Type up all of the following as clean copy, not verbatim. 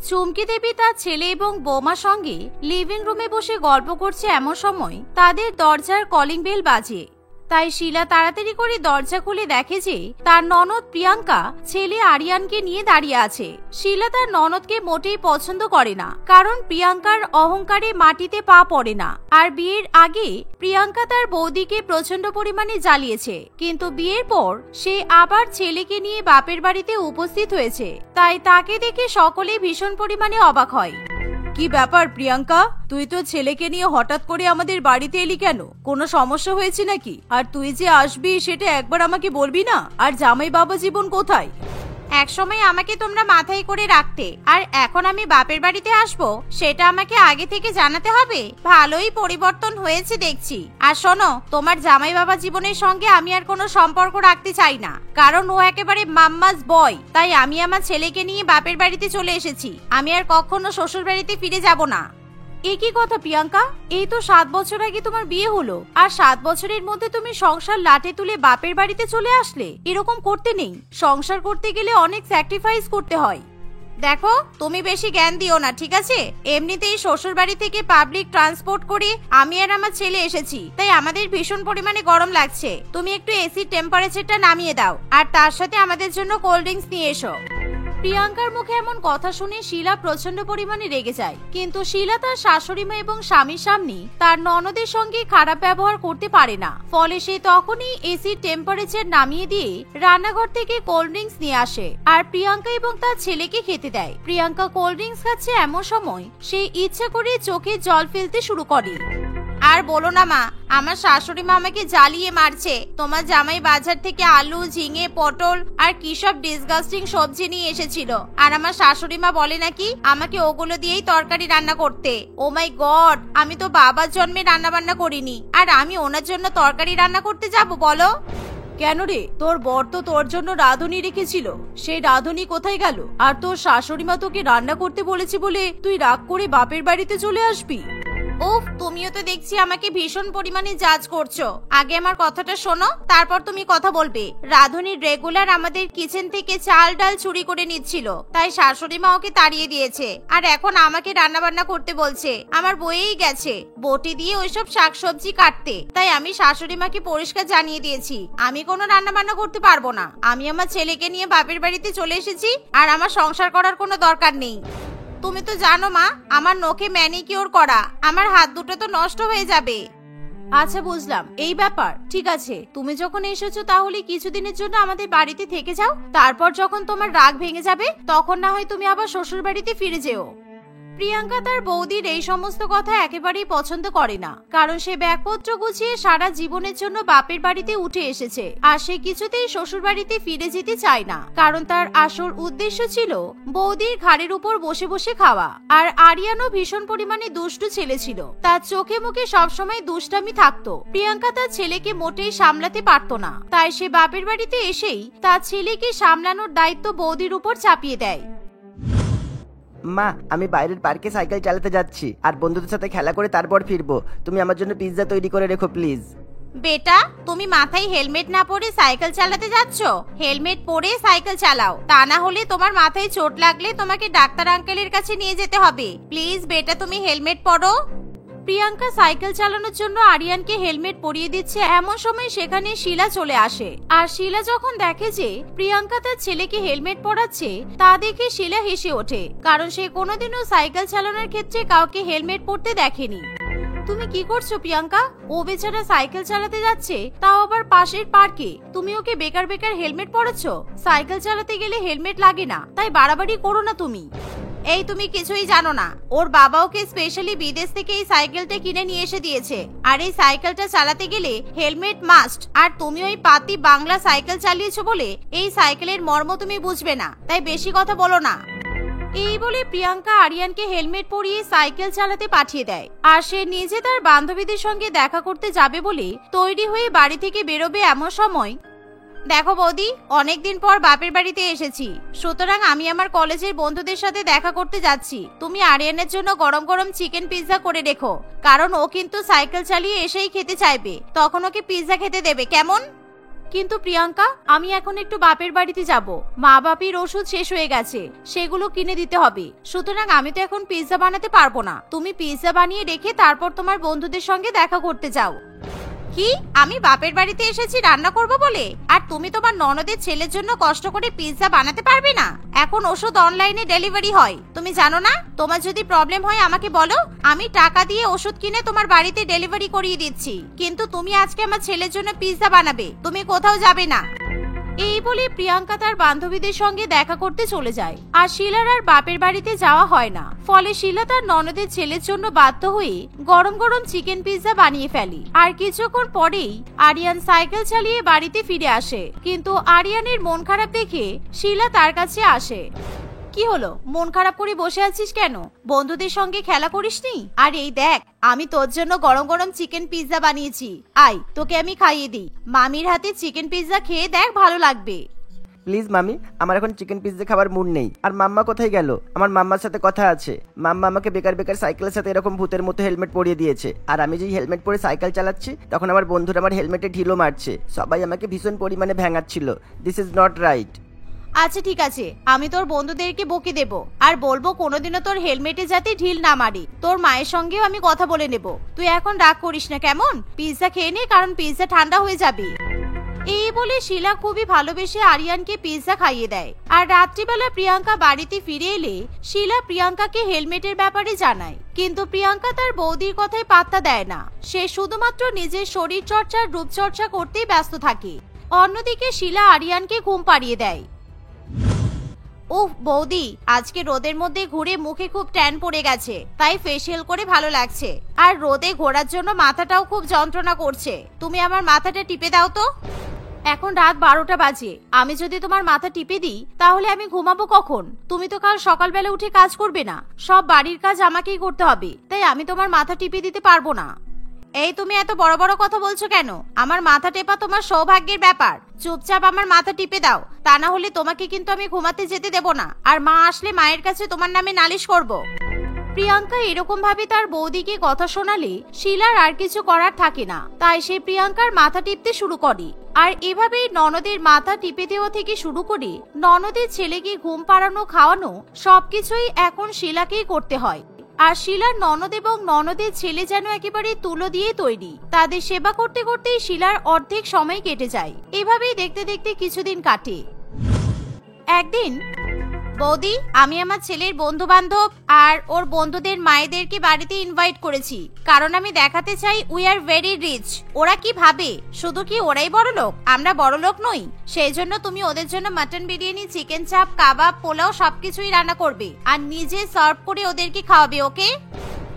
চুমকি দেবী তার ছেলে এবং বৌমার সঙ্গে লিভিং রুমে বসে গল্প করছে, এমন সময় তাদের দরজার কলিং বেল বাজে। তাই শিলা তাড়াতাড়ি করে দরজা খুলে দেখে যে তার ননদ প্রিয়াঙ্কা ছেলে আরিয়ানকে নিয়ে দাঁড়িয়ে আছে। শিলা তার ননদকে মোটেই পছন্দ করে না, কারণ প্রিয়াঙ্কার অহংকারে মাটিতে পা পড়ে না। আর বিয়ের আগে প্রিয়াঙ্কা তার বৌদিকে প্রচন্ড পরিমাণে জ্বালিয়েছে, কিন্তু বিয়ের পর সে আবার ছেলেকে নিয়ে বাপের বাড়িতে উপস্থিত হয়েছে। তাই তাকে দেখে সকলেই ভীষণ পরিমাণে অবাক হয়। কি ব্যাপার প্রিয়াঙ্কা, তুই তো ছেলেকে নিয়ে হঠাৎ করে আমাদের বাড়িতে এলি কেন? কোনো সমস্যা হয়েছে নাকি? আর তুই যে আসবি সেটা একবার আমাকে বলবি না? আর জামাই বাবা জীবন কোথায়? একসময় আমাকে তোমরা মাথায় করে রাখতে, আর এখন আমি বাপের বাড়িতে আসব সেটা আমাকে আগে থেকে জানাতে হবে? ভালোই পরিবর্তন হয়েছে দেখছি। আর শোনো, তোমার জামাই বাবা জীবনের সঙ্গে আমি আর কোনো সম্পর্ক রাখতে চাই না, কারণ ও একেবারে মাম্মাস বয়। তাই আমি আমার ছেলেকে নিয়ে বাপের বাড়িতে চলে এসেছি। আমি আর কখনো শ্বশুর বাড়িতে ফিরে যাব না। একই কথা প্রিয়াঙ্কা, এই তো 7 বছর আগে তোমার বিয়ে হলো, আর 7 বছরের মধ্যে তুমি সংসার লাটে তুলে বাপের বাড়িতে চলে আসলে। এরকম করতে নেই। সংসার করতে গেলে অনেক স্যাক্রিফাইস করতে হয়। দেখো, তুমি বেশি জ্ঞান দিও না, ঠিক আছে? এমনিতেই শ্বশুর বাড়ি থেকে পাবলিক ট্রান্সপোর্ট করে আমি আর আমার ছেলে এসেছি, তাই আমাদের ভীষণ পরিমাণে গরম লাগছে। তুমি একটু এসি টেম্পারেচারটা নামিয়ে দাও, আর তার সাথে আমাদের জন্য কোল্ড ড্রিঙ্কস নিয়ে এসো। প্রিয়াঙ্কার মুখে এমন কথা শুনে শিলা প্রচন্ড পরিমাণে রেগে যায়, কিন্তু শিলা তার শাশুড়ি মা এবং স্বামীর সামনে তার ননদের সঙ্গে খারাপ ব্যবহার করতে পারে না। ফলে সে তখনই এসি টেম্পারেচার নামিয়ে দিয়ে রান্নাঘর থেকে কোল্ড ড্রিঙ্কস নিয়ে আসে, আর প্রিয়াঙ্কা এবং তার ছেলেকে খেতে দেয়। প্রিয়াঙ্কা কোল্ড ড্রিঙ্কস খাচ্ছে, এমন সময় সে ইচ্ছা করে চোখে জল ফেলতে শুরু করে। আর বলো না মা, আমার শাশুড়ি মা আমাকে জ্বালিয়ে মারছে। তোমার জামাই বাজার থেকে আলু, ঝিঙে, পটল আর কি সব ডিসগাস্টিং সবজি নিয়ে এসেছিল, আর আমার শাশুড়ি মা বলে নাকি আমাকে ওগুলো দিয়েই তরকারি রান্না করতে। ও মাই গড, আমি তো বাবার জন্মে রান্না বান্না করিনি, আর আমি ওনার জন্য তরকারি রান্না করতে যাব? বলো কেন রে? তোর বর তো তোর জন্য রাঁধুনি রেখেছিল, সেই রাঁধুনি কোথায় গেল? আর তোর শাশুড়ি মা তোকে রান্না করতে বলেছে বলে তুই রাগ করে বাপের বাড়িতে চলে আসবি? উফ, তুমিও তো দেখছি আমাকে ভীষণ পরিমাণে জাজ করছো। আগে আমার কথাটা শোনো, তারপর তুমি কথা বলবে। রাধুনি রেগুলার আমাদের কিচেন থেকে চাল ডাল চুরি করে নিচ্ছিল, তাই শাশুড়ি মা ওকে তাড়িয়ে দিয়েছে, আর এখন আমাকে রান্না বান্না করতে বলছে। আমার বয়েই গেছে বটি দিয়ে ওইসব শাকসবজি কাটতে, তাই আমি শাশুড়ি মাকে পরিষ্কার জানিয়ে দিয়েছি আমি কোনো রান্না বান্না করতে পারবো না। আমি আমার ছেলেকে নিয়ে বাপের বাড়িতে চলে এসেছি, আর আমার সংসার করার কোনো দরকার নেই। তুমি তো জানো মা, আমার নখে ম্যানিকিউর করা, আমার হাত দুটো তো নষ্ট হয়ে যাবে। আচ্ছা বুঝলাম, এই ব্যাপার। ঠিক আছে, তুমি যখন এসেছো তাহলে কিছুদিনের জন্য আমাদের বাড়িতে থেকে যাও। তারপর যখন তোমার রাগ ভেঙে যাবে তখন না হয় তুমি আবার শ্বশুর বাড়িতে ফিরে যেও। প্রিয়াঙ্কা তার বৌদির এই সমস্ত কথা একেবারেই পছন্দ করে না, কারণ সে ব্যাগপত্র গুছিয়ে সারা জীবনের জন্য বাপের বাড়িতে উঠে এসেছে, আর সে কিছুতেই শ্বশুর বাড়িতে ফিরে যেতে চায় না, কারণ তার আসল উদ্দেশ্য ছিল বৌদির ঘাড়ের উপর বসে বসে খাওয়া। আর আরিয়ানও ভীষণ পরিমাণে দুষ্টু ছেলে ছিল, তার চোখে মুখে সবসময় দুষ্টামি থাকতো। প্রিয়াঙ্কা তার ছেলেকে মোটেই সামলাতে পারতো না, তাই সে বাপের বাড়িতে এসেই তার ছেলেকে সামলানোর দায়িত্ব বৌদির উপর চাপিয়ে দেয়। মা, আমি বাইরের পার্কে সাইকেল চালাতে যাচ্ছি, আর বন্ধুদের সাথে খেলা করে তারপর ফিরবো। তুমি আমার জন্য পিৎজা তৈরি করে রেখো প্লিজ। বেটা, তুমি মাথায় হেলমেট না পরে সাইকেল চালাতে যাচ্ছ? হেলমেট পরে সাইকেল চালাও, তা না হলে তোমার মাথায় চোট লাগলে তোমাকে ডাক্তার আঙ্কেলের কাছে নিয়ে যেতে হবে। প্লিজ বেটা, তুমি হেলমেট পরো। প্রিয়াঙ্কা সাইকেল চালানোর জন্য আরিয়ানকে হেলমেট পরিয়ে দিচ্ছে, এমন সময় সেখানে শিলা চলে আসে। আর শিলা যখন দেখে যে প্রিয়াঙ্কা তার ছেলেকে হেলমেট পরাচ্ছে, তা দেখে শিলা হেসে ওঠে, কারণ সে কোনোদিনও সাইকেল চালানোর ক্ষেত্রে কাউকে হেলমেট পরতে দেখেনি। তুমি কি করছো প্রিয়াঙ্কা? ও বেচারা সাইকেল চালাতে যাচ্ছে, তাও আবার পাশের পার্কে। তুমি ওকে বেকার বেকার হেলমেট পরাচ্ছ? সাইকেল চালাতে গেলে হেলমেট লাগে না, তাই বাড়াবাড়ি করো না তুমি। এই তুমি কিছুই জানো না, ওর বাবা ওকে স্পেশালি বিদেশ থেকে এই সাইকেলটা কিনে নিয়ে এসে দিয়েছে, আর এই সাইকেলটা চালাতে গেলে হেলমেট মাস্ট। আর তুমি ওই পাতি বাংলা সাইকেল চালিয়েছো বলে এই সাইকেলের মর্ম তুমি বুঝবে না, তাই বেশি কথা বলো না। এই বলে প্রিয়াঙ্কা আরিয়ানকে হেলমেট পরিয়ে সাইকেল চালাতে পাঠিয়ে দেয়, আর সে নিজে তার বান্ধবীদের সঙ্গে দেখা করতে যাবে বলে তৈরি হয়ে বাড়ি থেকে বেরোবে। এমন সময়, দেখো বৌদি, অনেকদিন পর বাপের বাড়িতে এসেছি, সুতরাং আমি আমার কলেজের বন্ধুদের সাথে দেখা করতে যাচ্ছি। তুমি আরিয়ানের জন্য গরম গরম চিকেন পিৎজা করে রেখো, কারণ ও কিন্তু সাইকেল চালিয়ে এসেই খেতে চাইবে, তখন ওকে পিৎজা খেতে দেবে, কেমন? কিন্তু প্রিয়াঙ্কা, আমি এখন একটু বাপের বাড়িতে যাব। মা বাপির ওষুধ শেষ হয়ে গেছে, সেগুলো কিনে দিতে হবে। সুতরাং আমি তো এখন পিৎজা বানাতে পারবো না। তুমি পিৎজা বানিয়ে রেখে তারপর তোমার বন্ধুদের সঙ্গে দেখা করতে যাও। কি? আমি বাপের বাড়িতে এসেছি রান্না করব বলে, আর তুমি তোমার ননদের ছেলের জন্য কষ্ট করে পিৎজা বানাতে পারবে না? এখন ওষুধ অনলাইনে ডেলিভারি হয়, তুমি জানো না? তোমার যদি প্রবলেম হয় আমাকে বলো, আমি টাকা দিয়ে ওষুধ কিনে তোমার বাড়িতে ডেলিভারি করিয়ে দিচ্ছি। কিন্তু তুমি আজকে আমার ছেলের জন্য পিৎজা বানাবে, তুমি কোথাও যাবে না। এই বলে প্রিয়াঙ্কা তার বান্ধবীদের সঙ্গে দেখা করতে চলে যায়, আর শিলার আর বাপের বাড়িতে যাওয়া হয় না। ফলে শিলা তার ননদের ছেলের জন্য বাধ্য হয়ে গরম গরম চিকেন পিৎজা বানিয়ে ফেলে। আর কিছুক্ষণ পরেই আরিয়ান সাইকেল চালিয়ে বাড়িতে ফিরে আসে, কিন্তু আরিয়ানের মন খারাপ দেখে শিলা তার কাছে আসে। কি হলো, মন খারাপ করে বসে আছিস কেন? বন্ধুদের সঙ্গে খেলা করিসনি? আর এই দেখ, আমি তোর জন্য গরম গরম চিকেন পিৎজা বানিয়েছি, আয় তোকে আমি খাইয়ে দিই। মামির হাতে চিকেন পিৎজা খেয়ে দেখ, ভালো লাগবে। প্লিজ মামি, আমার এখন চিকেন পিৎজা খাবার মুড নেই। আর মাম্মা কোথায় গেল? আমার মাম্মার সাথে কথা আছে। মাম্মা আমাকে বেকার বেকার সাইকেলের সাথে এরকম ভূতের মতো হেলমেট পরিয়ে দিয়েছে। আর আমি যেই হেলমেট পরে সাইকেল চালাচ্ছি, তখন আমার বন্ধুরা আমার হেলমেটে ঢিলো মারছে। সবাই আমাকে ভীষণ পরিমাণে ভ্যাঙাচ্ছিল। This is not right. আচ্ছা ঠিক আছে, আমি তোর বন্ধুদেরকে বকে দেব, আর বলবো কোনোদিনও তোর হেলমেটে যাতে ঢিল না মারি। তোর মায়ের সঙ্গেও আমি কথা বলে নেব। তুই এখন রাগ করিস না কেমন? পিৎজা খেয়ে নে, কারণ পিৎজা ঠান্ডা হয়ে যাবে। এই বলে শিলা খুবই ভালোবেসে আরিয়ানকে পিৎজা খাইয়ে দেয়। আর রাত্রিবেলা প্রিয়াঙ্কা বাড়িতে ফিরে এলে শিলা প্রিয়াঙ্কাকে হেলমেটের ব্যাপারে জানায়, কিন্তু প্রিয়াঙ্কা তার বৌদির কথায় পাত্তা দেয় না। সে শুধুমাত্র নিজের শরীর চর্চার রূপচর্চা করতেই ব্যস্ত থাকে। অন্যদিকে শিলা আরিয়ানকে ঘুম পাড়িয়ে দেয়। উফ বৌদি, আজকে রোদের মধ্যে ঘুরে মুখে খুব ট্যান পড়ে গেছে, তাই ফেসিয়াল করে ভালো লাগছে। আর রোদে ঘোরার জন্য মাথাটাও খুব যন্ত্রণা করছে, তুমি আমার মাথাটা টিপে দাও তো। এখন রাত 12টা বাজে, আমি যদি তোমার মাথা টিপে দিই তাহলে আমি ঘুমাবো কখন? তুমি তো কাল সকালবেলা উঠে কাজ করবে না, সব বাড়ির কাজ আমাকেই করতে হবে, তাই আমি তোমার মাথা টিপে দিতে পারবো না। এই তুমি এত বড় বড় কথা বলছো কেন? আমার মাথা টেপা তোমার সৌভাগ্যের ব্যাপার। চুপচাপ আমার মাথা টিপে দাও, তা না হলে তোমাকে কিন্তু আমি ঘুমাতে যেতে দেব না। আর মা আসলে মায়ের কাছে তোমার নামে নালিশ করব। প্রিয়াঙ্কা এরকম ভাবে তার বৌদিকে কথা শোনালে শিলার আর কিছু করার থাকে না, তাই সে প্রিয়াঙ্কার মাথা টিপতে শুরু করে। আর এভাবেই ননদের মাথা টিপে দেওয়া থেকে শুরু করে ননদের ছেলেকে ঘুম পাড়ানো, খাওয়ানো সবকিছুই এখন শিলাকেই করতে হয়। আর শিলার ননদ এবং ননদের ছেলে যেন একেবারে তুলো দিয়ে তৈরি। তাদের সেবা করতে করতেই শিলার অর্ধেক সময় কেটে যায়। এভাবেই দেখতে দেখতে কিছুদিন কাটে। একদিন, বৌদি, আমি আমার ছেলের বন্ধু বান্ধব আর ওর বন্ধুদের মায়েদেরকে বাড়িতে ইনভাইট করেছি, কারণ আমি দেখাতে চাই উই আর ভেরি রিচ। ওরা কি ভাবে শুধু কি ওরাই বড় লোক, আমরা বড় লোক নই? সেই জন্য তুমি ওদের জন্য মাটন বিরিয়ানি, চিকেন চাপ, কাবাব, পোলাও সবকিছুই রান্না করবে আর নিজে সার্ভ করে ওদেরকে খাওয়াবে, ওকে?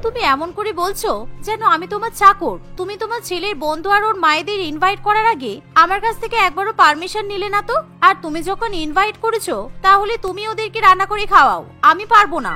তুমি এমন করে বলছো যেন আমি তোমার চাকর। তুমি তোমার ছেলের বন্ধু আর ওর মায়েদের ইনভাইট করার আগে আমার কাছ থেকে একবারও পারমিশন নিলে না তো? আর তুমি যখন ইনভাইট করেছো তাহলে তুমি ওদেরকে রান্না করে খাওয়াও, আমি পারবো না।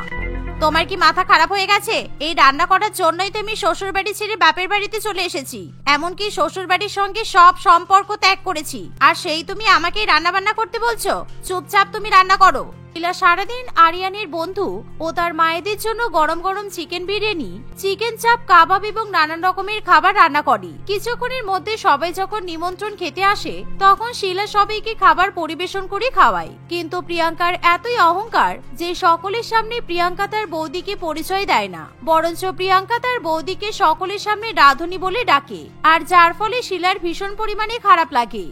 তোমার কি মাথা খারাপ হয়ে গেছে? এই রান্না করার জন্যই তো আমি শ্বশুর বাড়ি ছেড়ে বাপের বাড়িতে চলে এসেছি, এমনকি শ্বশুর বাড়ির সঙ্গে সব সম্পর্ক ত্যাগ করেছি, আর সেই তুমি আমাকে রান্না বান্না করতে বলছো? চুপচাপ তুমি রান্না করো। শিলা সারাদিন আরিয়ানের বন্ধু ও তার মায়েদের জন্য গরম গরম চিকেন বিরিয়ানি, চিকেন চাপ, কাবাব এবং নানান রকমের খাবার রান্না করে। কিছুক্ষণের মধ্যে সবাই যখন নিমন্ত্রণ খেতে আসে তখন শিলা সবাইকে খাবার পরিবেশন করে খাওয়ায়। কিন্তু প্রিয়াঙ্কার এতই অহংকার যে সকলের সামনে প্রিয়াঙ্কা তার বৌদিকে পরিচয় দেয় না, বরঞ্চ প্রিয়াঙ্কা তার বৌদিকে সকলের সামনে রাধুনী বলে ডাকে, আর যার ফলে শিলার ভীষণ পরিমাণে খারাপ লাগে।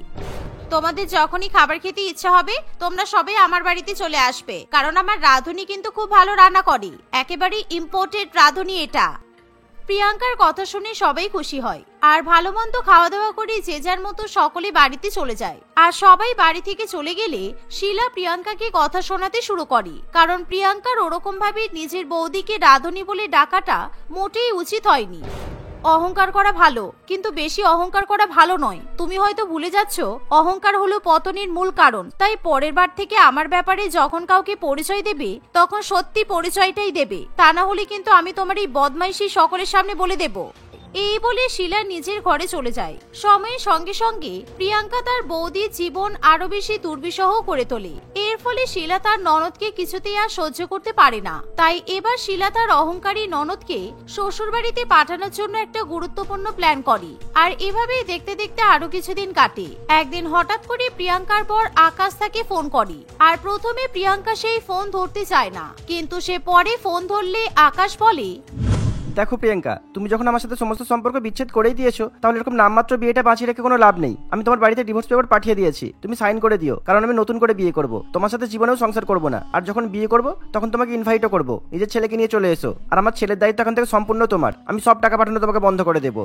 তোমাদের যখনই খাবার খেতে ইচ্ছা হবে তোমরা সবাই আমার বাড়িতে চলে আসবে, কারণ আমার রাঁধুনি কিন্তু খুব ভালো রান্না করে, একেবারে ইম্পোর্টেড রাঁধুনি এটা। প্রিয়াঙ্কার কথা শুনে সবাই খুশি হয়, আর ভালো মন্দ খাওয়া দাওয়া করে যে যার মতো সকলে বাড়িতে চলে যায়। আর সবাই বাড়ি থেকে চলে গেলে শিলা প্রিয়াঙ্কাকে কথা শোনাতে শুরু করে, কারণ প্রিয়াঙ্কার ওরকম ভাবে নিজের বৌদিকে রাঁধুনি বলে ডাকাটা মোটেই উচিত হয়নি। অহংকার করা ভালো, কিন্তু বেশি অহংকার করা ভালো নয়। তুমি হয়তো ভুলে যাচ্ছ অহংকার হলো পতনের মূল কারণ। তাই পরের বার থেকে আমার ব্যাপারে যখন কাউকে পরিচয় দেবে তখন সত্যি পরিচয়টাই দেবে, তা না হলে কিন্তু আমি তোমার এই বদমাইশি সকলের সামনে বলে দেব। এই বলে শিলা নিজের ঘরে চলে যায়। সময়ের সঙ্গে সঙ্গে প্রিয়াঙ্কা তার বৌদির জীবন আরো বেশি দুর্বিষহ করে তোলে। এর ফলে শিলা তার ননদকে কিছুতেই আর সহ্য করতে পারে না। তাই এবার শিলা তার অহংকারী ননদকে শ্বশুরবাড়িতে পাঠানোর জন্য একটা গুরুত্বপূর্ণ প্ল্যান করে। আর এভাবেই দেখতে দেখতে আরো কিছুদিন কাটে। একদিন হঠাৎ করে প্রিয়াঙ্কার পর আকাশ তাকে ফোন করে। আর প্রথমে প্রিয়াঙ্কা সেই ফোন ধরতে চায় না, কিন্তু সে পরে ফোন ধরলে আকাশ বলে, দেখো প্রিয়াঙ্কা, তুমি যখন আমার সাথে সমস্ত সম্পর্ক বিচ্ছেদ করেই দিয়েছো, তাহলে এরকম নামমাত্র বিয়েটা বাঁচিয়ে রেখে কোনো লাভ নেই। আমি তোমার বাড়িতে ডিভোর্স পেপার পাঠিয়ে দিয়েছি, তুমি সাইন করে দিও, কারণ আমি নতুন করে বিয়ে করব। তোমার সাথে জীবনেও সংসার করব না। আর যখন বিয়ে করব তখন তোমাকে ইনভাইটও করব। নিজের ছেলেকে নিয়ে চলে এসো। আর আমার ছেলের দায়িত্ব এখন থেকে সম্পূর্ণ তোমার। আমি সব টাকা পাঠানো তোমাকে বন্ধ করে দেবো।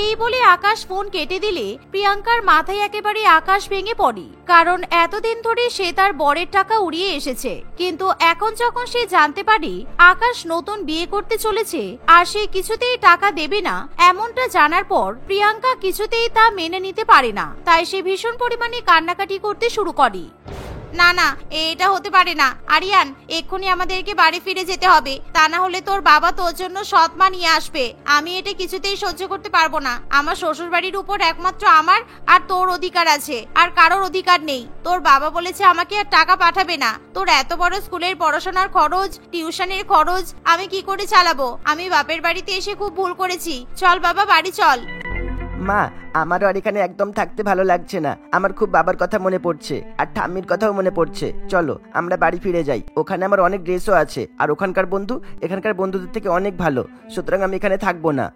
এই বলে আকাশ ফোন কেটে দিলে প্রিয়াঙ্কার মাথায় একেবারে আকাশ ভেঙে পড়ে। কারণ এতদিন ধরে সে তার বরের টাকা উড়িয়ে এসেছে, কিন্তু এখন যখন সে জানতে পারে আকাশ নতুন বিয়ে করতে চলেছে আর সে কিছুতেই টাকা দেবে না, এমনটা জানার পর প্রিয়াঙ্কা কিছুতেই তা মেনে নিতে পারে না। তাই সে ভীষণ পরিমাণে কান্নাকাটি করতে শুরু করে। না না, এটা হতে পারে না আরিয়ান, এক্ষুনি আমাদেরকে বাড়ি ফিরে যেতে হবে, তা না হলে তোর বাবা তোর জন্য সৎ মা নিয়ে আসবে। আমি এটা কিছুতেই সহ্য করতে পারবো না। আমার শ্বশুর বাড়ির উপর একমাত্র আমার আর তোর অধিকার আছে, আর কারোর অধিকার নেই। তোর বাবা বলেছে আমাকে আর টাকা পাঠাবে না। তোর এত বড় স্কুলের পড়াশোনার খরচ, টিউশনের খরচ আমি কি করে চালাবো? আমি বাপের বাড়িতে এসে খুব ভুল করেছি। চল বাবা, বাড়ি চল। মা, আমারও আর এখানে একদম থাকতে ভালো লাগছে না। আমার খুব বাবার কথা মনে পড়ছে, আর ঠাম্মির কথাও মনে পড়ছে। চলো আমরা বাড়ি ফিরে যাই। ওখানে আমার অনেক ড্রেসও আছে, আর ওখানকার বন্ধু এখানকার বন্ধুদের থেকে অনেক ভালো। সুতরাং আমি এখানে থাকবো না।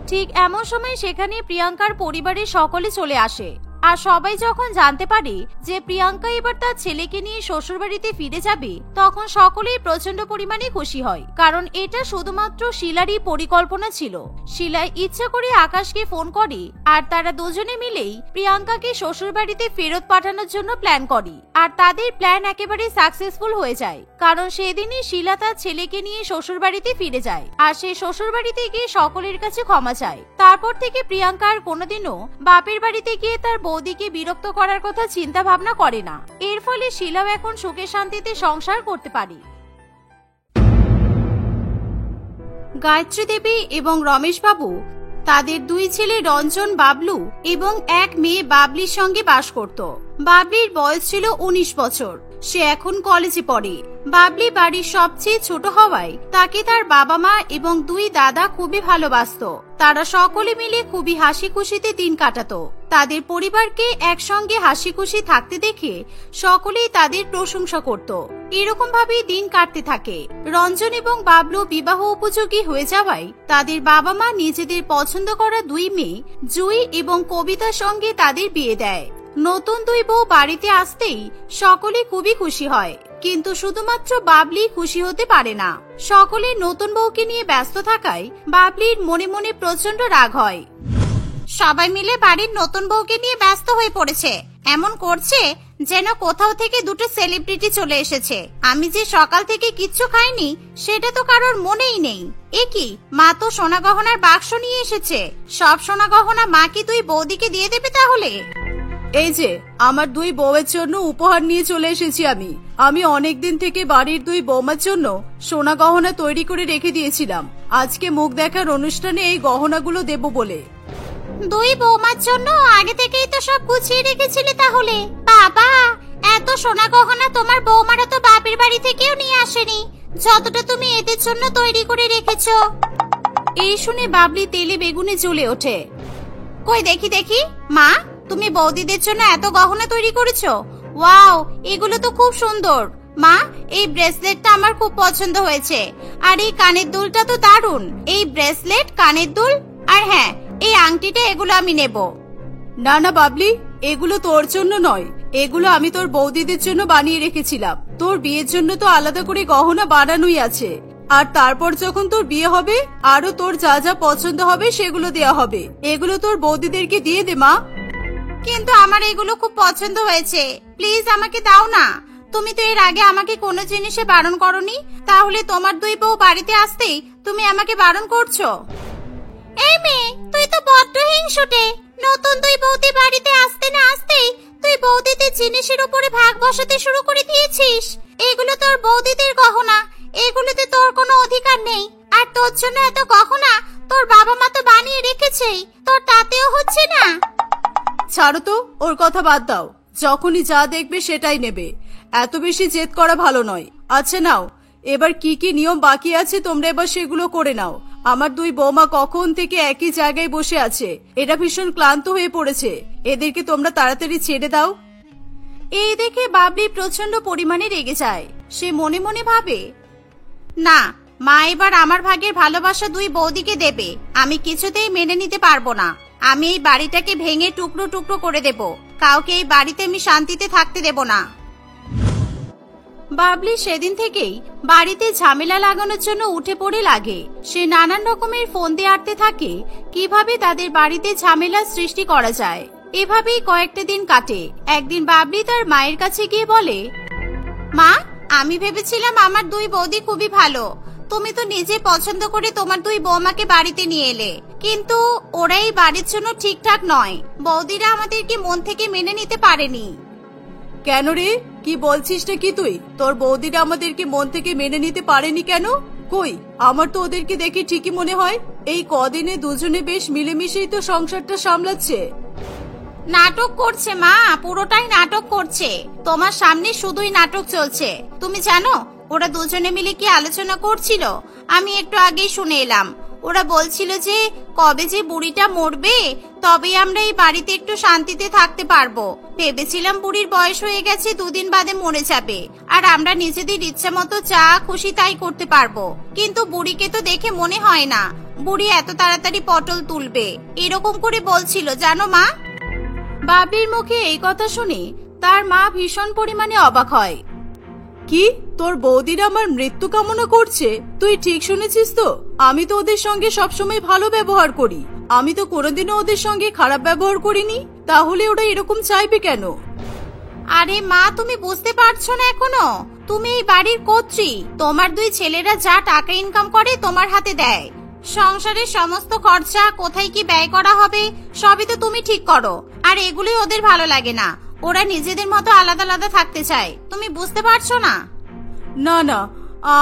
ঠিক এমন সময় সেখানে প্রিয়াঙ্কার পরিবারের সকলে চলে আসে। আর সবাই যখন জানতে পারে যে প্রিয়াঙ্কা এবার তার ছেলেকে নিয়ে শ্বশুরবাড়িতে ফিরে যাবে, তখন সকলেই প্রচন্ড পরিমাণে খুশি হয়। কারণ এটা শুধুমাত্র শিলারই পরিকল্পনা ছিল। শিলা ইচ্ছা করে আকাশকে ফোন করে, আর তারা দুজনে মিলেই প্রিয়াঙ্কাকে শ্বশুরবাড়িতে ফেরত পাঠানোর জন্য প্ল্যান করে। আর তাদের প্ল্যান একেবারে সাকসেসফুল হয়ে যায়, কারণ সেদিনই শিলা তার ছেলেকে নিয়ে শ্বশুরবাড়িতে ফিরে যায়। আর সে শ্বশুরবাড়িতে গিয়ে সকলের কাছে ক্ষমা চায়। তারপর থেকে প্রিয়াঙ্কা আর কোনোদিনও বাপের বাড়িতে গিয়ে তার বৌদিকে বিরক্ত করার কথা চিন্তা ভাবনা করে না। এর ফলে শিলাও এখন সুখে শান্তিতে সংসার করতে পারে। গায়ত্রী দেবী এবং রমেশ বাবু তাদের দুই ছেলে রঞ্জন, বাবলু এবং এক মেয়ে বাবলির সঙ্গে বাস করত। বাবলির বয়স ছিল 19 বছর। সে এখন কলেজে পড়ে। বাবলি বাড়ির সবচেয়ে ছোট হওয়ায় তাকে তার বাবা মা এবং দুই দাদা খুবই ভালোবাসতো। তারা সকলে মিলে খুবই হাসি খুশিতে দিন কাটাতো। তাদের পরিবারকে একসঙ্গে হাসি খুশি থাকতে দেখে সকলেই তাদের প্রশংসা করত। এরকম ভাবেই দিন কাটতে থাকে। রঞ্জন এবং বাবলু বিবাহ উপযোগী হয়ে যাওয়ায় তাদের বাবা মা নিজেদের পছন্দ করা দুই মেয়ে জুই এবং কবিতার সঙ্গে তাদের বিয়ে দেয়। নতুন দুই বউ বাড়িতে আসতেই সকলে খুবই খুশি হয়, কিন্তু শুধুমাত্র বাবলি খুশি হতে পারে না। সকলে নতুন বউকে নিয়ে ব্যস্ত থাকায় বাবলির মনে মনে প্রচন্ড রাগ হয়। সবাই মিলে বাড়ির নতুন বউকে নিয়ে ব্যস্ত হয়ে পড়েছে, এমন করছে যেন কোথাও থেকে দুটো সেলিব্রিটি চলে এসেছে। আমি যে সকাল থেকে কিচ্ছু খাইনি সেটা তো কারোর মনেই নেই। এ কি, মা তো সোনা গহনার বাক্স নিয়ে এসেছে। সব সোনা গহনা মা কি তুই বৌদিকে দিয়ে দেবে তাহলে? এই যে আমার দুই বউয়ের জন্য উপহার নিয়ে চলে এসেছি আমি। আমি অনেকদিন থেকে বাড়ির দুই বৌমার জন্য সোনা গহনা তৈরি করে রেখে দিয়েছিলাম। আজকে মুখ দেখার অনুষ্ঠানে এই গহনাগুলো দেব বলে। দুই বৌমার জন্য আগে থেকেই তো সব গুছিয়ে রেখেছিলে তাহলে? বাবা, এত সোনা গহনা তোমার বৌমারা তো বাপের বাড়ি থেকেও নিয়ে আসেনি, যতটা তুমি এদের জন্য তৈরি করে রেখেছো। এই শুনে বাবলি তেলে বেগুনে জ্বলে ওঠে। কই দেখি দেখি, মা তুমি বৌদিদের জন্য এত গহনা তৈরি করেছো? ওয়াও, এগুলো তো খুব সুন্দর। মা, এই ব্রেসলেটটা আমার খুব পছন্দ হয়েছে। আর এই কানের দুলটা তো দারুণ। এই ব্রেসলেট, কানের দুল আর হ্যাঁ এই আংটিটা, এগুলো আমি নেব। না না বাবলি, এগুলো তোর জন্য নয়, এগুলো আমি তোর বৌদিদের জন্য বানিয়ে রেখেছিলাম। তোর বিয়ের জন্য তো আলাদা করে গহনা বানানোই আছে। আর তারপর যখন তোর বিয়ে হবে আরো তোর যা যা পছন্দ হবে সেগুলো দেয়া হবে। এগুলো তোর বৌদিদেরকে দিয়ে দে মা। কিন্তু আমার এগুলো খুব পছন্দ হয়েছে, প্লিজ আমাকে দাও না। তুমি তো এর আগে আমাকে কোনো জিনিসে বারণ করনি, তাহলে তোমার দুই বউ বাড়িতে আসতেই তুমি আমাকে বারণ করছো? এই মেয়ে, তুই তো বড্ড হিংসুটে। নতুন দুই বৌদি বাড়িতে আসতে না আসতেই তুই বৌদিদের জিনিসের উপরে ভাগ বসাতে শুরু করে দিয়েছিস। এগুলো তোর বৌদিদের গহনা, এগুলোতে তোর কোনো অধিকার নেই। আর তোর জন্য এত গহনা তোর বাবা মা তো বানিয়ে রেখেছেই, তোর তাতেও হচ্ছে না? ছাড়ো তো, ওর কথা বাদ দাও। যখনই যা দেখবে সেটাই নেবে, এত বেশি জেদ করা ভালো নয়। আচ্ছা নাও, এবার কি কি নিয়ম বাকি আছে তোমরা এবার সেগুলো করে নাও। আমার দুই বৌমা কখন থেকে একই জায়গায় বসে আছে, এরা ভীষণ ক্লান্ত হয়ে পড়েছে, এদেরকে তোমরা তাড়াতাড়ি ছেড়ে দাও। এই দেখে বাবলি প্রচন্ড পরিমাণে রেগে যায়। সে মনে মনে ভাবে, না, মা এবার আমার ভাগের ভালোবাসা দুই বৌদিকে দেবে, আমি কিছুতেই মেনে নিতে পারবো না। আমি এই বাড়িটাকে ভেঙে টুকরো টুকরো করে দেব, কাউকে এই বাড়িতে আমি শান্তিতে থাকতে দেব না। বাবলি সেদিন থেকেই বাড়িতে ঝামেলা লাগানোর জন্য উঠে পড়ে লাগে। সে নানান রকমের ফোন দিয়ে আটতে থাকে কিভাবে তাদের বাড়িতে ঝামেলা সৃষ্টি করা যায়। এভাবেই কয়েকটা দিন কাটে। একদিন বাবলি তার মায়ের কাছে গিয়ে বলে, মা, আমি ভেবেছিলাম আমার দুই বৌদি খুবই ভালো, তুমি তো নিজে পছন্দ করে তোমার দুই বৌমাকে বাড়িতে নিয়ে এলে, কিন্তু ওরা এই বাড়ির জন্য ঠিকঠাক নয়। বৌদিরা আমাদেরকে মন থেকে মেনে নিতে পারেনি। কেন রে, কি বলছিস না কি তুই? তোর বৌদিরা আমাদেরকে মন থেকে মেনে নিতে পারেনি কেন? কই, আমার তো ওদেরকে দেখে ঠিকই মনে হয় এই কদিনে দুজনে বেশ মিলেমিশেই তো সংসারটা সামলাচ্ছে। নাটক করছে মা, পুরোটাই নাটক করছে। তোমার সামনে শুধুই নাটক চলছে। তুমি জানো ওরা দুজনে মিলে কি আলোচনা করছিল? আমি একটু আগেই শুনে এলাম। ওরা বলছিল যে কবে যে বুড়িটা মরবে তবেই আমরা এই বাড়িতে একটু শান্তিতে থাকতে পারবো। ভেবেছিলাম বুড়ির বয়স হয়ে গেছে, দুদিন বাদে মরে যাবে, আর আমরা নিজেদের ইচ্ছা মতো যা খুশি তাই করতে পারবো। কিন্তু বুড়িকে তো দেখে মনে হয় না বুড়ি এত তাড়াতাড়ি পটল তুলবে, এরকম করে বলছিল জানো মা। বাবলির মুখে এই কথা শুনে তার মা ভীষণ পরিমাণে অবাক হয়। কি, তোর বৌদিরা আমার মৃত্যু কামনা করছে? তুই ঠিক শুনেছিস তো? আমি তো ওদের সঙ্গে সবসময় ভালো ব্যবহার করি, আমি তো কোনোদিনও ওদের সঙ্গে খারাপ ব্যবহার করিনি, তাহলে ওরা এরকম চাইবে কেন? আরে মা, তুমি বুঝতে পারছো না এখনো? তুমি এই বাড়ির কর্ত্রী, তোমার দুই ছেলেরা যা টাকা ইনকাম করে তোমার হাতে দেয়। সংসারের সমস্ত খরচা কোথায় কি ব্যয় করা হবে সবই তো তুমি ঠিক করো, আর এগুলোই ওদের ভালো লাগে না। ওরা নিজেদের মতো আলাদা আলাদা থাকতে চায়, তুমি বুঝতে পারছো না? না না,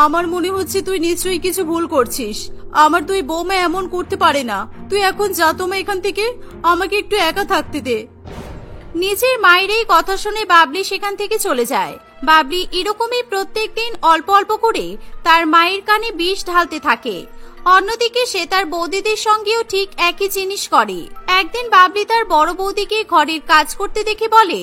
আমার মনে হচ্ছে তুই নিশ্চয়ই কিছু ভুল করছিস। আমার দুই বৌমা এমন করতে পারে না। তুই এখন যা তোমা এখান থেকে, আমাকে একটু একা থাকতে দে। নিজের মায়ের এই কথা শুনে বাবলি সেখান থেকে চলে যায়। বাবলি এরকমই প্রত্যেকদিন অল্প অল্প করে তার মায়ের কানে বিষ ঢালতে থাকে। অন্যদিকে সে তার বৌদিদের সঙ্গেও ঠিক একই জিনিস করে। একদিন বাবলি তার বড় বৌদিকে ঘরের কাজ করতে দেখে বলে,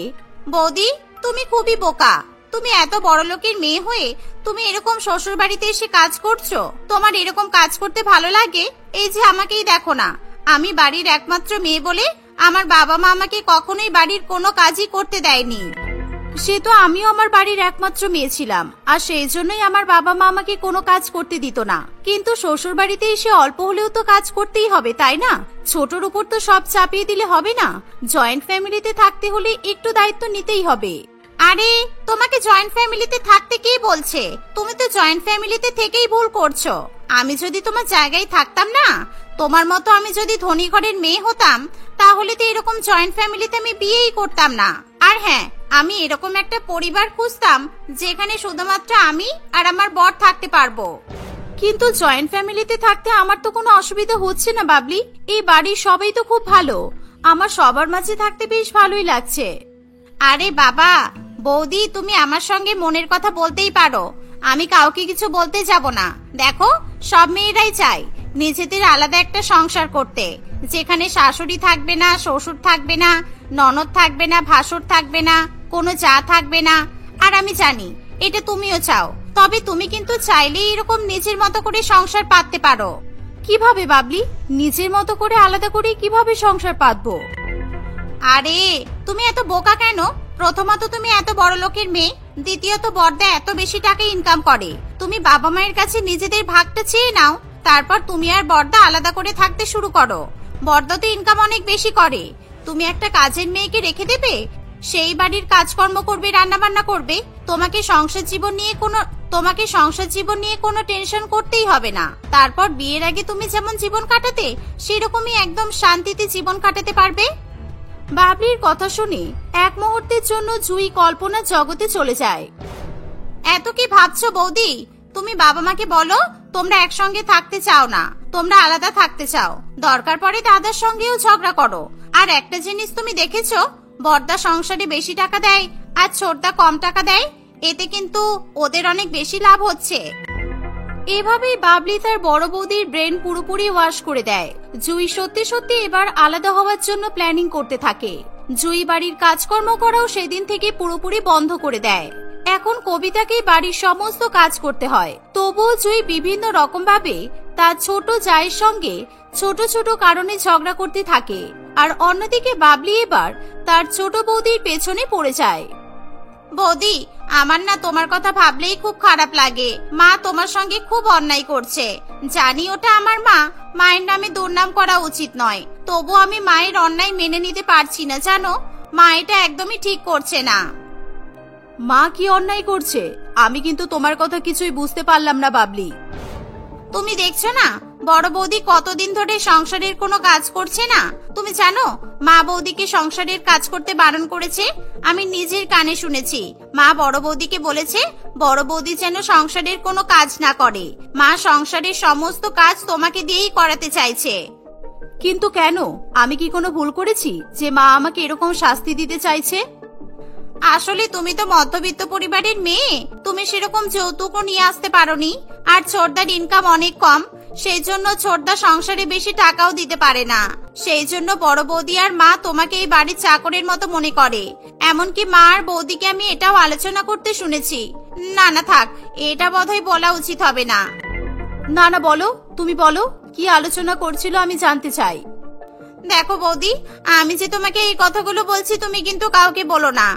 বৌদি, তুমি খুবই বোকা। তুমি এত বড় লোকের মেয়ে হয়ে তুমি এরকম শ্বশুর বাড়িতে এসে কাজ করছো? তোমার এরকম কাজ করতে ভালো লাগে? এই যে আমাকেই দেখো না, আমি বাড়ির একমাত্র মেয়ে বলে আমার বাবা মা আমাকে কখনোই বাড়ির কোনো কাজই করতে দেয়নি। সে তো আমিও আমার বাড়ির একমাত্র মেয়ে ছিলাম, আর সেই জন্যই আমার বাবা মা আমাকে কোনো কাজ করতে দিত না। কিন্তু শ্বশুর বাড়িতে এসে অল্প হলেও তো কাজ করতেই হবে, তাই না? ছোটর উপর তো সব চাপিয়ে দিলে হবে না। জয়েন্ট ফ্যামিলিতে থাকতে হলে একটু দায়িত্ব নিতেই হবে। আরে, তোমাকে জয়েন্ট ফ্যামিলিতে থাকতে কে বলছে? তুমি তো জয়েন্ট ফ্যামিলিতে থেকেই ভুল করছো। আমি যদি তোমার জায়গায় থাকতাম না, তোমার মতো আমি যদি ধনী ঘরের মেয়ে হতাম, তাহলে তো এরকম জয়েন্ট ফ্যামিলিতে আমি বিয়েই করতাম না। আর হ্যাঁ, আমি এরকম একটা পরিবার খুঁজতাম যেখানে শুধুমাত্র আমি আর আমার বর থাকতে পারবো। কিন্তু জয়েন্ট ফ্যামিলিতে থাকতে আমার তো কোনো অসুবিধা হচ্ছে না বাবলি। এই বাড়ির সবাই তো খুব ভালো, আমার সবার মাঝে থাকতে বেশ ভালোই লাগছে। আরে বাবা, বৌদি, তুমি আমার সঙ্গে মনের কথা বলতেই পারো, আমি কাউকে কিছু বলতে যাব না। দেখো, সব মেয়েরাই চায় নিজেদের আলাদা একটা সংসার করতে, যেখানে শাশুড়ি থাকবে না, শ্বশুর থাকবে না, ননদ থাকবে না, ভাসুর থাকবে না, কোনো যা থাকবে না। আর আমি জানি এটা তুমিও চাও, তবে তুমি কিন্তু চাইলেই এরকম নিজের মতো করে সংসার পাততে পারো। কিভাবে বাবলি? নিজের মতো করে আলাদা করে কিভাবে সংসার পাতবো? আরে, তুমি এত বোকা কেন? প্রথমত তুমি এত বড় লোকের মেয়ে, দ্বিতীয়ত বড়দা এত বেশি টাকা ইনকাম করে। তুমি বাবা মায়ের কাছে নিজেদের ভাগটা চেয়ে নাও, তারপর তুমি আর বড়দা আলাদা করে থাকতে শুরু করো। বড়দা তো ইনকাম অনেক বেশি করে, তুমি একটা কাজের মেয়েকে রেখে দেবে, সেই বাড়ির কাজকর্ম করবে, রান্না বান্না করবে। তোমাকে সংসার জীবন নিয়ে কোনো টেনশন করতেই হবে না। তারপর বিয়ের আগে তুমি যেমন জীবন কাটাতে, সেরকমই একদম শান্তিতে জীবন কাটাতে পারবে। বাবলির কথা শুনে এক মুহূর্তের জন্য জুই কল্পনা জগতে চলে যায়। এত কি ভাবছো বৌদি? তুমি বাবা মাকে বলো তোমরা একসঙ্গে থাকতে চাও না, তোমরা আলাদা থাকতে চাও, দরকার পড়ে দাদার সঙ্গেও ঝগড়া করো। আর একটা জিনিস তুমি দেখেছো, বড়দা সংসারে বেশি টাকা দেয় আর ছোটদা কম টাকা দেয়, এতে কিন্তু ওদের অনেক বেশি লাভ হচ্ছে। এভাবেই বাবলি তার বড় বৌদির ব্রেন পুরোপুরি ওয়াশ করে দেয়। জুই সত্যি সত্যি এবার আলাদা হওয়ার জন্য প্ল্যানিং করতে থাকে। জুই বাড়ির কাজকর্ম করাও সেদিন থেকে পুরোপুরি বন্ধ করে দেয়। এখন কবিতাকে বাড়ির সমস্ত কাজ করতে হয়। তবুও জুই বিভিন্ন রকম ভাবে তার ছোট জায়ের সঙ্গে ছোট ছোট কারণে ঝগড়া করতে থাকে। আর অন্যদিকে বাবলি এবার তার ছোট বৌদির পেছনে পড়ে যায়। বৌদি, আমার না তোমার কথা ভাবলেই খুব খারাপ লাগে। মা তোমার সঙ্গে খুব অন্যায় করছে। জানি ওটা আমার মা, মায়ের নামে দুর্নাম করা উচিত নয়, তবু আমি মায়ের অন্যায় মেনে নিতে পারছি না জানো। মা এটা একদমই ঠিক করছে না। মা কি অন্যায় করছে? আমি কিন্তু তোমার কথা কিছুই বুঝতে পারলাম না বাবলি। তুমি দেখছো না বড় বৌদি কতদিন ধরে সংসারের কোনো কাজ করছে না? তুমি জানো মা বৌদিকে সংসারের কাজ করতে বারণ করেছে। আমি নিজের কানে শুনেছি। মা বড় বৌদিকে বলেছে বড় বৌদি যেন সংসারের কোনো কাজ না করে। মা সংসারের সমস্ত কাজ তোমাকে দিয়েই করাতে চাইছে। কিন্তু কেন? আমি কি কোনো ভুল করেছি যে মা আমাকে এরকম শাস্তি দিতে চাইছে? আসলে তুমি তো মধ্যবিত্ত পরিবারের মেয়ে, তুমি সেরকম যৌতুকও নিয়ে আসতে পারোনি। আর ছোটদার ইনকাম অনেক কম, সেই জন্য ছোটদা সংসারে বেশি টাকাও দিতে পারে না। সেই জন্য বড় বৌদি আর মা তোমাকে এই বাড়ির চাকরের মতো মনে করে। এমনকি মা আর বৌদিকে আমি এটাও আলোচনা করতে শুনেছি। না না থাক, এটা বোধহয় বলা উচিত হবে না। না না বলো, তুমি বলো কি আলোচনা করছিল, আমি জানতে চাই। দেখো বৌদি, আমি যে তোমাকে এই কথাগুলো বলছি তুমি কিন্তু কাউকে বলো না।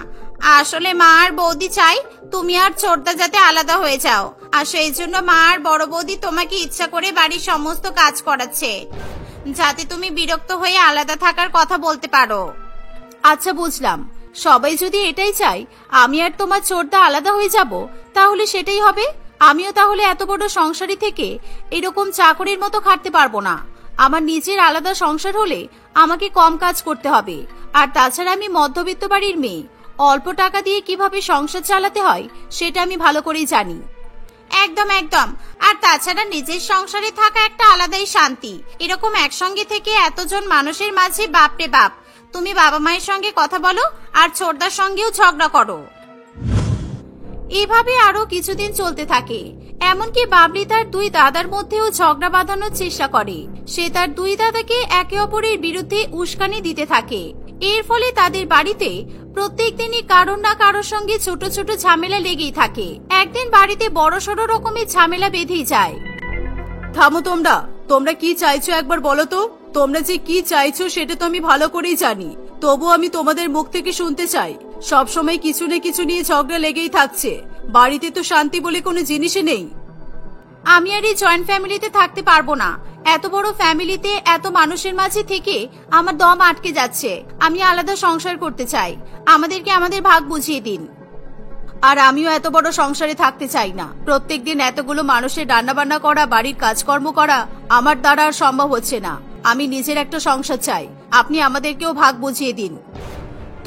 আসলে মা আর বৌদি চাই তুমি আর ছোটদা যাতে আলাদা হয়ে যাও, আর সেই জন্য মা আর বড় বৌদি তোমাকে ইচ্ছা করে বাড়ির সমস্ত কাজ করাচ্ছে, যাতে তুমি বিরক্ত হয়ে আলাদা থাকার কথা বলতে পারো। আচ্ছা বুঝলাম, সবাই যদি এটাই চাই আমি আর তোমার ছোটদা আলাদা হয়ে যাব, তাহলে সেটাই হবে। আমিও তাহলে এত বড় সংসারী থেকে এরকম চাকরির মতো খাটতে পারবো না। আমার নিজের আলাদা সংসার হলে আমাকে কম কাজ করতে হবে। আর তাছাড়া আমি মধ্যবিত্ত বাড়ির মেয়ে, অল্প টাকা দিয়ে কিভাবে সংসার চালাতে হয় সেটা আমি ভালো করেই জানি। একদম একদম। আর তাছাড়া নিজের সংসারে থাকা একটা আলাদাই শান্তি। এরকম একসঙ্গে থেকে এতজন মানুষের মাঝে বাপরে বাপ। তুমি বাবা মায়ের সঙ্গে কথা বলো আর ছোটদার সঙ্গেও ঝগড়া করো। এভাবে আরো কিছুদিন চলতে থাকে। এমনকি বাবলি তার দুই দাদার মধ্যেও ঝগড়া বাঁধানোর চেষ্টা করে। সে তার দুই দাদাকে একে অপরের বিরুদ্ধে উস্কানি দিতে থাকে। এর ফলে তাদের বাড়িতে প্রত্যেক দিনই কারোর না কারোর সঙ্গে ছোট ছোট ঝামেলা লেগেই থাকে। একদিন বাড়িতে বড়সড় রকমের ঝামেলা বেঁধেই যায়। থামো তোমরা, তোমরা কি চাইছো একবার বলো তো। তোমরা যে কি চাইছো সেটা তো আমি ভালো করেই জানি, তবু আমি তোমাদের মুখ থেকে শুনতে চাই। সবসময় কিছু না কিছু নিয়ে ঝগড়া লেগেই থাকছে। বাড়িতে তো শান্তি বলে কোনো জিনিসই নেই। আমি আর এই জয়েন্ট ফ্যামিলিতে থাকতে পারবো না। এত বড় ফ্যামিলিতে এত মানুষের মাঝে থেকে আমার দম আটকে যাচ্ছে। আমি আলাদা সংসার করতে চাই। আমাদেরকে আমাদের ভাগ বুঝিয়ে দিন। আর আমিও এত বড় সংসারে থাকতে চাই না। প্রত্যেকদিন এতগুলো মানুষের রান্না বান্না করা, বাড়ির কাজকর্ম করা আমার দ্বারা আর সম্ভব হচ্ছে না। আমি নিজের একটা সংসার চাই। আপনি আমাদেরকেও ভাগ বুঝিয়ে দিন।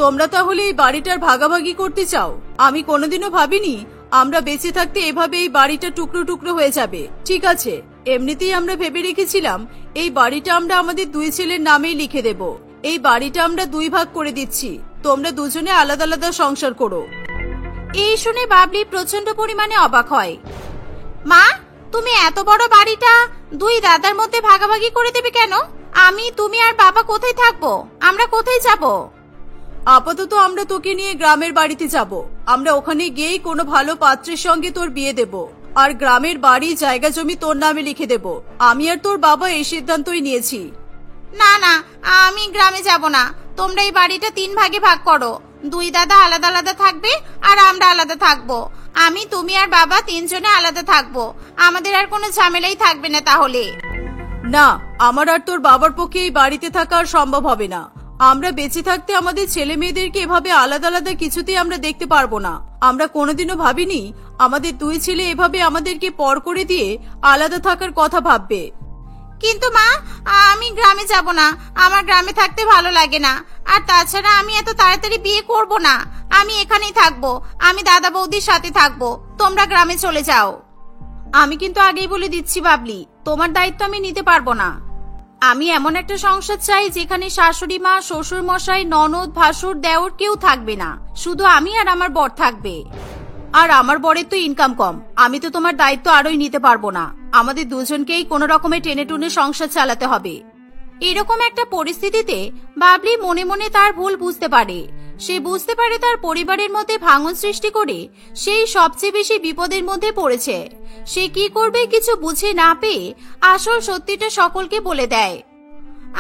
তোমরা তাহলে এই বাড়িটার ভাগাভাগি করতে চাও? আমি কোনোদিনও ভাবিনি আমরা বেঁচে থাকতে এভাবে এই বাড়িটা টুকরো টুকরো হয়ে যাবে। ঠিক আছে, এমনিতেই আমরা ভেবে রেখেছিলাম এই বাড়িটা আমরা আমাদের দুই ছেলের নামেই লিখে দেব। এই বাড়িটা আমরা দুই ভাগ করে দিচ্ছি, তোমরা দুজনে আলাদা আলাদা সংসার করো। এই শুনে বাবলি প্রচন্ড পরিমাণে অবাক হয়। মা, তুমি এত বড় বাড়িটা দুই দাদার মধ্যে ভাগাভাগি করে দেবে কেন? আমি, তুমি আর বাবা কোথায় থাকবো? আমরা কোথায় যাব? আপাতত আমরা তোকে নিয়ে গ্রামের বাড়িতে যাব। আমরা ওখানে গিয়েই কোনো ভালো পাত্রের সঙ্গে তোর বিয়ে দেব, আর গ্রামের বাড়ি জায়গা জমি তোর নামে লিখে দেব। আমি আর তোর বাবা এই সিদ্ধান্তই নিয়েছি। না না, আমি গ্রামে যাব না। তোমরা এই বাড়িটা তিন ভাগে ভাগ করো। দুই দাদা আলাদা আলাদা থাকবে আর আমরা আলাদা থাকবো। আমি, তুমি আর বাবা তিনজনে আলাদা থাকবো। আমাদের আর কোনো ঝামেলাই থাকবে না তাহলে। না, আমার আর তোর বাবার পক্ষে এই বাড়িতে থাকা আর সম্ভব হবে না। আমরা বেঁচে থাকতে আমাদের ছেলে মেয়েদেরকে এভাবে আলাদা আলাদা কিছুতেই আমরা দেখতে পারবো না। আমরা কোনোদিনও ভাবিনি আমাদের দুই ছেলে এভাবে আমাদেরকে পর করে দিয়ে আলাদা থাকার কথা ভাববে। কিন্তু মা, আমি গ্রামে যাব না। আমার গ্রামে থাকতে ভালো লাগে না। আর তাছাড়া আমি এত তাড়াতাড়ি বিয়ে করব না। আমি এখানেই থাকবো। আমি দাদা বৌদির সাথে থাকবো। তোমরা গ্রামে চলে যাও। আমি কিন্তু আগেই বলে দিচ্ছি বাবলি, তোমার দায়িত্ব আমি নিতে পারবো না। আমি এমন একটা সংসার চাই যেখানে শাশুড়ি মা, শ্বশুর মশাই, ননদ, ভাসুর, দেওর কেউ থাকবে না, শুধু আমি আর আমার বর থাকবে। আর আমার বরের তো ইনকাম কম, আমি তো তোমার দায়িত্ব আরোই নিতে পারবো না। আমাদের দুজনকেই কোনো রকমে টেনে টুনে সংসার চালাতে হবে। এরকম একটা পরিস্থিতিতে বাবলি মনে মনে তার ভুল বুঝতে পারে। সে বুঝতে পারে তার পরিবারের মধ্যে ভাঙন সৃষ্টি করে সেই সবচেয়ে বেশি বিপদের মধ্যে পড়েছে। সে কি করবে কিছু বুঝে না পেয়ে আসল সত্যিটা সকলকে বলে দেয়।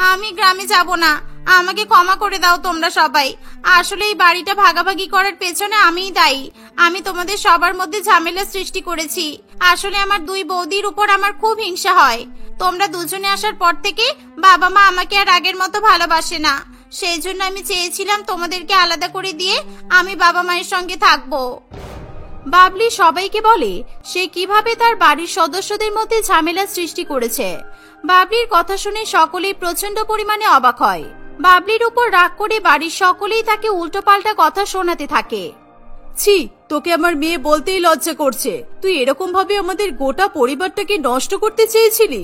আমি গ্রামে যাব না, আমাকে ক্ষমা করে দাও তোমরা সবাই। আসলে এই বাড়িটা ভাগাভাগি করার পেছনে আমিই দায়ী। আমি তোমাদের সবার মধ্যে ঝামেলা সৃষ্টি করেছি। আসলে আমার দুই বৌদির উপর আমার খুব হিংসা হয়। তোমরা দুজনে আসার পর থেকে বাবা মা আমাকে আর আগের মতো ভালোবাসে না। সেই জন্য আমি চেয়েছিলাম তোমাদেরকে আলাদা করে দিয়ে আমি বাবা মায়ের সঙ্গে থাকবো। বাবলি সবাইকে বলে সে কিভাবে তার বাড়ির সদস্যদের মধ্যে ঝামেলা সৃষ্টি করেছে। বাবলির কথা শুনে সকলেই প্রচন্ড পরিমাণে অবাক হয়। বাবলির উপর রাগ করে বাড়ির সকলেই তাকে উল্টোপাল্টা কথা শোনাতে থাকে। ছি, তোকে আমার মেয়ে বলতেই লজ্জা করছে। তুই এরকম ভাবে আমাদের গোটা পরিবারটাকে নষ্ট করতে চেয়েছিলি।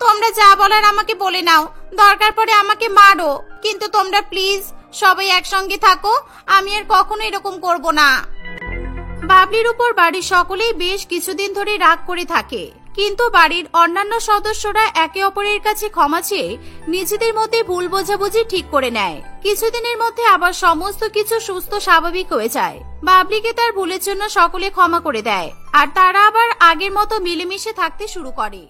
তোমরা যা বলার আমাকে বলে নাও, দরকার পড়ে আমাকে মারো, কিন্তু তোমরা প্লিজ সবাই একসঙ্গে থাকো। আমি আর কখনো এরকম করব না। বাবলির উপর বাড়ির সকলেই বেশ কিছুদিন ধরে রাগ করে থাকে, কিন্তু বাড়ির অন্যান্য সদস্যরা একে অপরের কাছে ক্ষমা চেয়ে নিজেদের মধ্যে ভুল বোঝাবুঝি ঠিক করে নেয়। কিছুদিনের মধ্যে আবার সমস্ত কিছু সুস্থ স্বাভাবিক হয়ে যায়। বাবলিকে তার ভুলের জন্য সকলে ক্ষমা করে দেয়, আর তারা আবার আগের মতো মিলেমিশে থাকতে শুরু করে।